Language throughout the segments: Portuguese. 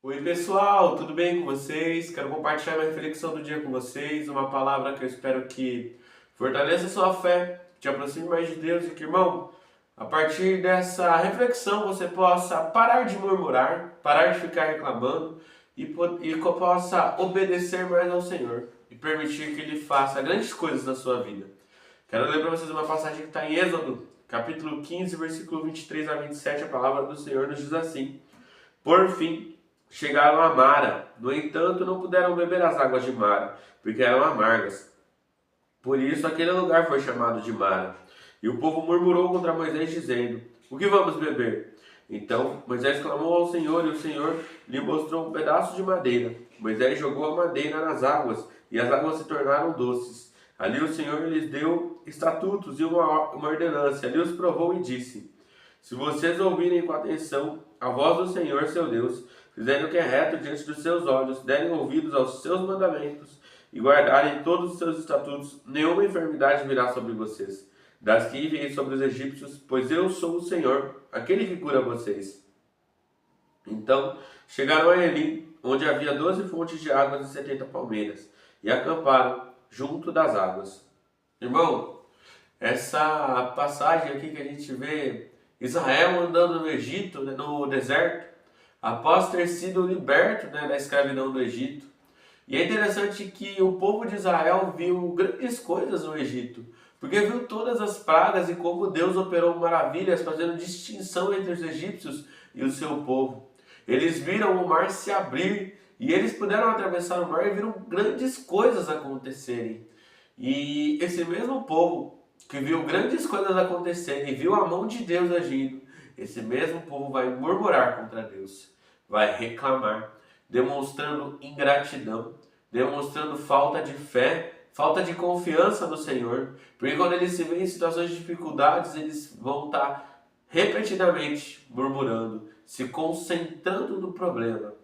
Oi pessoal, tudo bem com vocês? Quero compartilhar minha reflexão do dia com vocês, uma palavra que eu espero que fortaleça a sua fé, que te aproxime mais de Deus e que, irmão, a partir dessa reflexão você possa parar de murmurar, parar de ficar reclamando e que possa obedecer mais ao Senhor e permitir que Ele faça grandes coisas na sua vida. Quero ler para vocês uma passagem que está em Êxodo, capítulo 15, versículo 23 a 27, a palavra do Senhor nos diz assim: Por fim, chegaram a Mara. No entanto, não puderam beber as águas de Mara, porque eram amargas. Por isso, aquele lugar foi chamado de Mara. E o povo murmurou contra Moisés, dizendo: O que vamos beber? Então Moisés clamou ao Senhor, e o Senhor lhe mostrou um pedaço de madeira. Moisés jogou a madeira nas águas, e as águas se tornaram doces. Ali o Senhor lhes deu estatutos e uma ordenança. Ali os provou e disse: Se vocês ouvirem com atenção a voz do Senhor, seu Deus, fizerem o que é reto diante dos seus olhos, derem ouvidos aos seus mandamentos e guardarem todos os seus estatutos, nenhuma enfermidade virá sobre vocês, das que enviei sobre os egípcios, pois eu sou o Senhor, aquele que cura vocês. Então chegaram a Elim, onde havia 12 fontes de águas e 70 palmeiras, e acamparam junto das águas. Irmão, essa passagem aqui que a gente vê Israel andando no Egito, né, no deserto, após ter sido liberto, né, da escravidão do Egito. E é interessante que o povo de Israel viu grandes coisas no Egito, porque viu todas as pragas e como Deus operou maravilhas, fazendo distinção entre os egípcios e o seu povo. Eles viram o mar se abrir e eles puderam atravessar o mar e viram grandes coisas acontecerem. E esse mesmo povo que viu grandes coisas acontecerem e viu a mão de Deus agindo, esse mesmo povo vai murmurar contra Deus, vai reclamar, demonstrando ingratidão, demonstrando falta de fé, falta de confiança no Senhor, porque quando eles se veem em situações de dificuldades, eles vão estar repetidamente murmurando, se concentrando no problema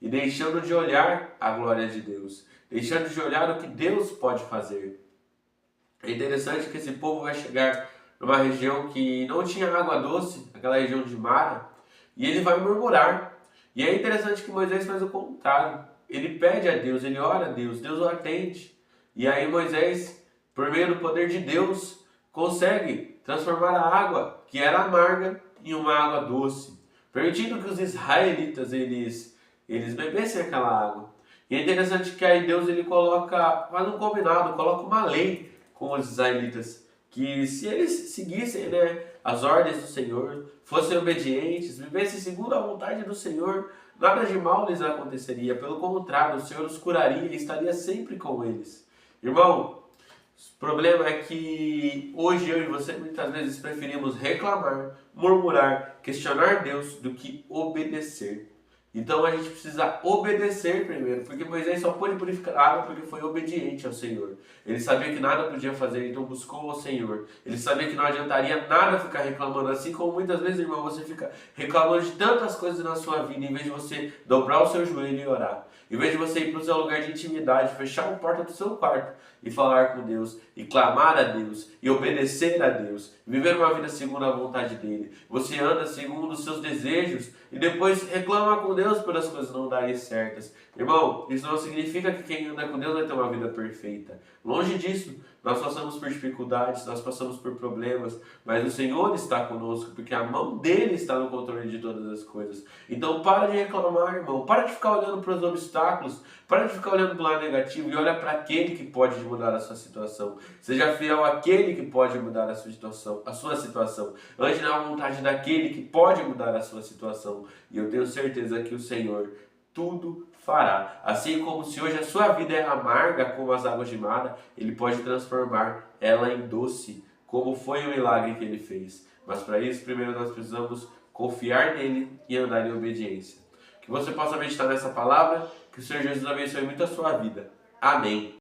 e deixando de olhar a glória de Deus, deixando de olhar o que Deus pode fazer. É interessante que esse povo vai chegar numa região que não tinha água doce, aquela região de Mara, e ele vai murmurar. E é interessante que Moisés faz o contrário. Ele pede a Deus, ele ora a Deus, Deus o atende. E aí Moisés, por meio do poder de Deus, consegue transformar a água, que era amarga, em uma água doce, permitindo que os israelitas eles bebessem aquela água. E é interessante que aí Deus ele faz um combinado, coloca uma lei com os israelitas, que se eles seguissem, né, as ordens do Senhor, fossem obedientes, vivessem segundo a vontade do Senhor, nada de mal lhes aconteceria. Pelo contrário, o Senhor os curaria e estaria sempre com eles. Irmão, o problema é que hoje eu e você muitas vezes preferimos reclamar, murmurar, questionar Deus do que obedecer. Então a gente precisa obedecer primeiro, porque Moisés só pôde purificar a água porque foi obediente ao Senhor. Ele sabia que nada podia fazer, então buscou ao Senhor. Ele sabia que não adiantaria nada ficar reclamando, assim como muitas vezes, irmão, você fica reclamando de tantas coisas na sua vida, em vez de você dobrar o seu joelho e orar. Em vez de você ir para o seu lugar de intimidade, fechar a porta do seu quarto e falar com Deus, e clamar a Deus, e obedecer a Deus, viver uma vida segundo a vontade dEle. Você anda segundo os seus desejos e depois reclama com Deus por as coisas não darem certas. Irmão, isso não significa que quem anda com Deus vai ter uma vida perfeita. Longe disso, nós passamos por dificuldades, nós passamos por problemas, mas o Senhor está conosco, porque a mão dEle está no controle de todas as coisas. Então para de reclamar, irmão, para de ficar olhando para os obstáculos, para de ficar olhando para o lado negativo e olha para aquele que pode mudar a sua situação. Seja fiel àquele que pode mudar a sua situação. Ande na vontade daquele que pode mudar a sua situação. E eu tenho certeza que o Senhor tudo fará. Assim como se hoje a sua vida é amarga como as águas de Mara, Ele pode transformar ela em doce, como foi o milagre que Ele fez. Mas para isso, primeiro nós precisamos confiar nele e andar em obediência. Que você possa meditar nessa palavra, que o Senhor Jesus abençoe muito a sua vida. Amém.